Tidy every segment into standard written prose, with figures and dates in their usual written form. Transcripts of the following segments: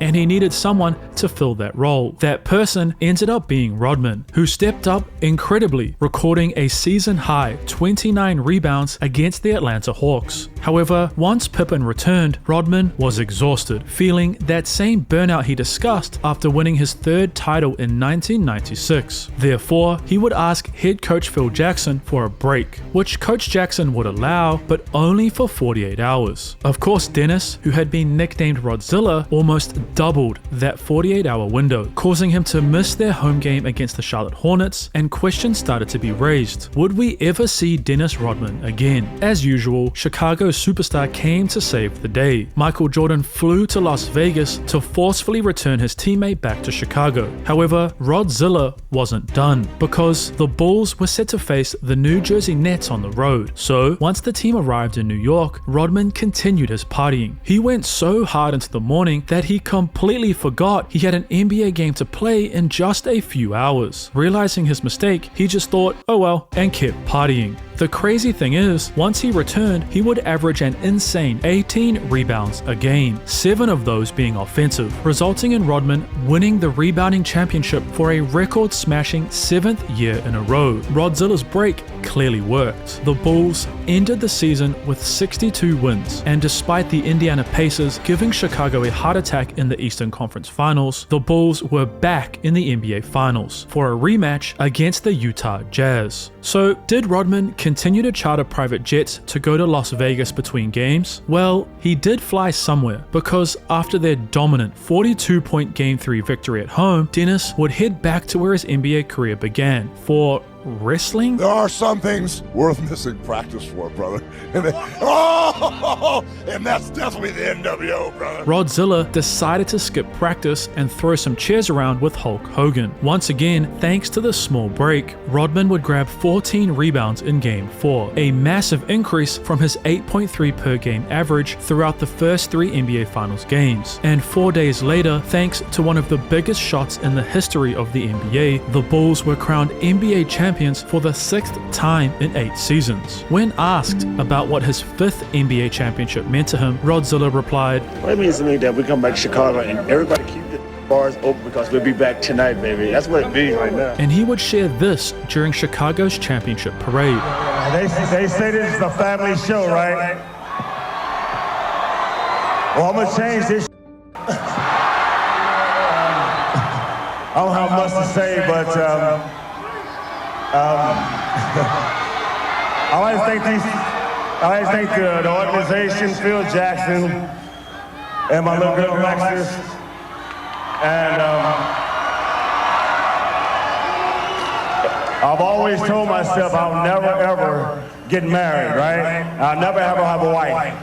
and he needed someone to fill that role. That person ended up being Rodman, who stepped up incredibly, recording a season-high 29 rebounds against the Atlanta Hawks. However, once Pippen returned, Rodman was exhausted, feeling that same burnout he discussed after winning his third title in 1996. Therefore, he would ask head coach Phil Jackson for a break, which Coach Jackson would allow, but only for 48 hours. Of course, Dennis, who had been nicknamed Rodzilla, almost doubled that 48-hour window, causing him to miss their home game against the Charlotte Hornets, and questions started to be raised. Would we ever see Dennis Rodman again? As usual, Chicago's superstar came to save the day. Michael Jordan flew to Las Vegas to forcefully return his teammate back to Chicago. However, Rodzilla wasn't done, because the Bulls were set to face the New Jersey Nets on the road. So, once the team arrived in New York, Rodman continued his partying. He went so hard into the morning that he completely forgot he had an NBA game to play in just a few hours. Realizing his mistake, he just thought, oh well, and kept partying. The crazy thing is, once he returned, he would average an insane 18 rebounds a game, 7 of those being offensive, resulting in Rodman winning the rebounding championship for a record-smashing 7th year in a row. Rodzilla's break clearly worked. The Bulls ended the season with 62 wins, and despite the Indiana Pacers giving Chicago a heart attack in the Eastern Conference Finals, the Bulls were back in the NBA Finals for a rematch against the Utah Jazz. So, did Rodman continue to charter private jets to go to Las Vegas between games? Well, he did fly somewhere, because after their dominant 42-point Game 3 victory at home, Dennis would head back to where his NBA career began, for wrestling? There are some things worth missing practice for, brother. And that's definitely the NWO, brother. Rodzilla decided to skip practice and throw some chairs around with Hulk Hogan. Once again, thanks to the small break, Rodman would grab 14 rebounds in Game 4, a massive increase from his 8.3 per game average throughout the first 3 NBA Finals games. And 4 days later, thanks to one of the biggest shots in the history of the NBA, the Bulls were crowned NBA champions for the 6th time in 8 seasons. When asked about what his 5th NBA championship meant to him, Rodzilla replied, "Well, it means to me that we come back to Chicago and everybody keep the bars open because we'll be back tonight, baby. That's what it means right now." And he would share this during Chicago's championship parade. They say this is a family show, right? Well, I'm gonna change this. I don't have much to say, but I like to thank the organization, Phil Jackson, and my little girl Alexis, and I've always told myself I'll never ever get married, right? I'll never ever have a wife.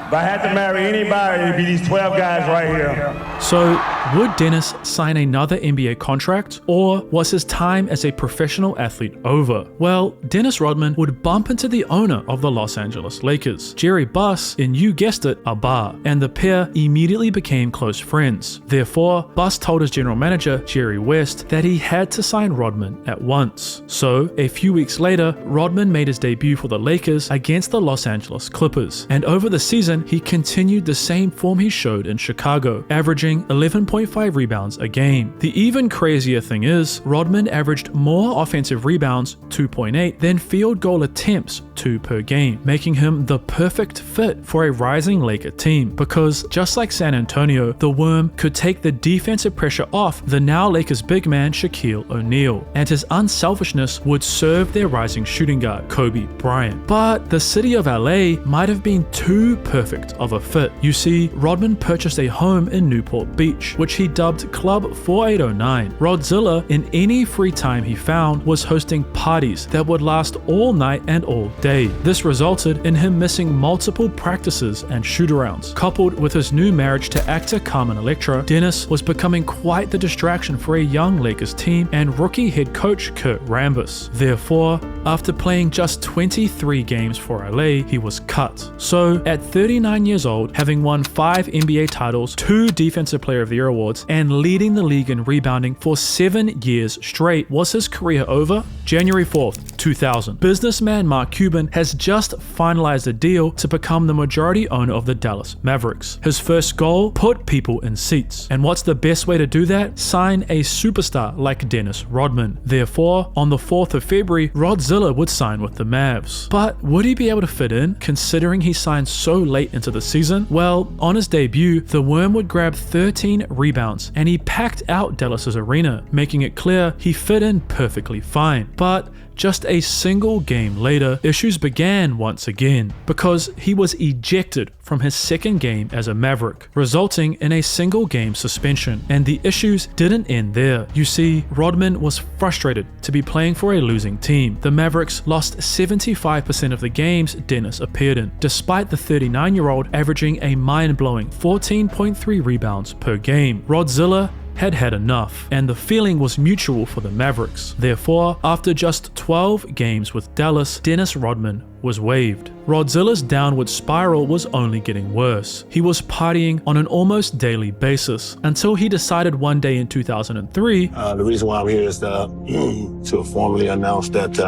If I had to marry anybody, it'd be these 12 guys right here. So, would Dennis sign another NBA contract, or was his time as a professional athlete over? Well, Dennis Rodman would bump into the owner of the Los Angeles Lakers, Jerry Buss, in, you guessed it, a bar, and the pair immediately became close friends. Therefore, Buss told his general manager, Jerry West, that he had to sign Rodman at once. So, a few weeks later, Rodman made his debut for the Lakers against the Los Angeles Clippers, and over the season, he continued the same form he showed in Chicago, averaging 11.5 rebounds a game. The even crazier thing is, Rodman averaged more offensive rebounds, 2.8, than field goal attempts, 2 per game, making him the perfect fit for a rising Laker team, because just like San Antonio, the Worm could take the defensive pressure off the now Lakers big man Shaquille O'Neal, and his unselfishness would serve their rising shooting guard, Kobe Bryant. But the city of LA might have been too perfect of a fit. You see, Rodman purchased a home in Newport Beach, which he dubbed Club 4809. Rodzilla, in any free time he found, was hosting parties that would last all night and all day. This resulted in him missing multiple practices and shoot-arounds. Coupled with his new marriage to actor Carmen Electra, Dennis was becoming quite the distraction for a young Lakers team and rookie head coach Kurt Rambis. Therefore, after playing just 23 games for LA, he was cut. So, at 39 years old, having won 5 NBA titles, 2 Defensive Defensive Player of the Year awards and leading the league in rebounding for 7 years straight. Was his career over? January 4th, 2000. Businessman Mark Cuban has just finalized a deal to become the majority owner of the Dallas Mavericks. His first goal? Put people in seats. And what's the best way to do that? Sign a superstar like Dennis Rodman. Therefore, on the 4th of February, Rodzilla would sign with the Mavs. But would he be able to fit in, considering he signed so late into the season? Well, on his debut, the Worm would grab 13 rebounds, and he packed out Dallas's arena, making it clear he fit in perfectly fine. But just a single game later, issues began once again, because he was ejected from his second game as a Maverick, resulting in a single game suspension. And the issues didn't end there. You see, Rodman was frustrated to be playing for a losing team. The Mavericks lost 75% of the games Dennis appeared in, despite the 39-year-old averaging a mind-blowing 14.3 rebounds per game. Rodzilla had enough, and the feeling was mutual for the Mavericks. Therefore, after just 12 games with Dallas, Dennis Rodman was waived. Rodzilla's downward spiral was only getting worse. He was partying on an almost daily basis until he decided one day in 2003. The reason why I'm here is to formally announce that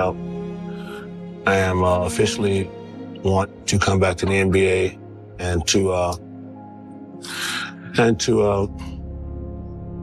I am officially want to come back to the NBA and to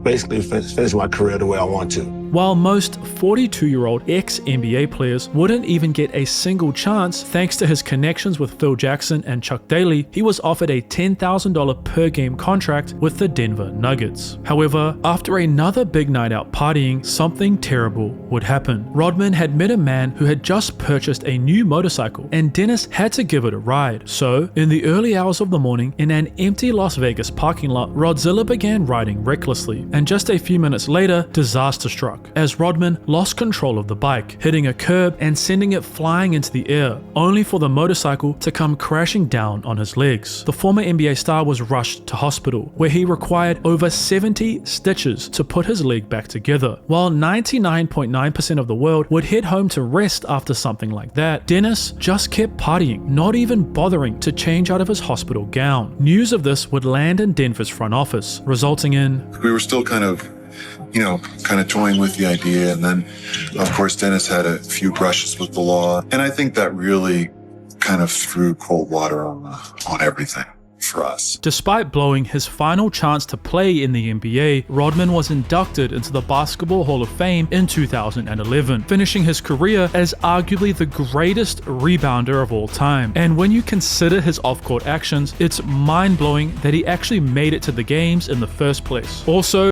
basically finish my career the way I want to. While most 42-year-old ex-NBA players wouldn't even get a single chance thanks to his connections with Phil Jackson and Chuck Daly, he was offered a $10,000 per game contract with the Denver Nuggets. However, after another big night out partying, something terrible would happen. Rodman had met a man who had just purchased a new motorcycle, and Dennis had to give it a ride. So, in the early hours of the morning, in an empty Las Vegas parking lot, Rodzilla began riding recklessly, and just a few minutes later, disaster struck, as Rodman lost control of the bike, hitting a curb and sending it flying into the air, only for the motorcycle to come crashing down on his legs. The former NBA star was rushed to hospital, where he required over 70 stitches to put his leg back together. While 99.9% of the world would head home to rest after something like that, Dennis just kept partying, not even bothering to change out of his hospital gown. News of this would land in Denver's front office, resulting in... We were still kind of toying with the idea. And then, of course, Dennis had a few brushes with the law. And I think that really kind of threw cold water on everything for us. Despite blowing his final chance to play in the NBA, Rodman was inducted into the Basketball Hall of Fame in 2011, finishing his career as arguably the greatest rebounder of all time. And when you consider his off-court actions, it's mind-blowing that he actually made it to the games in the first place. Also,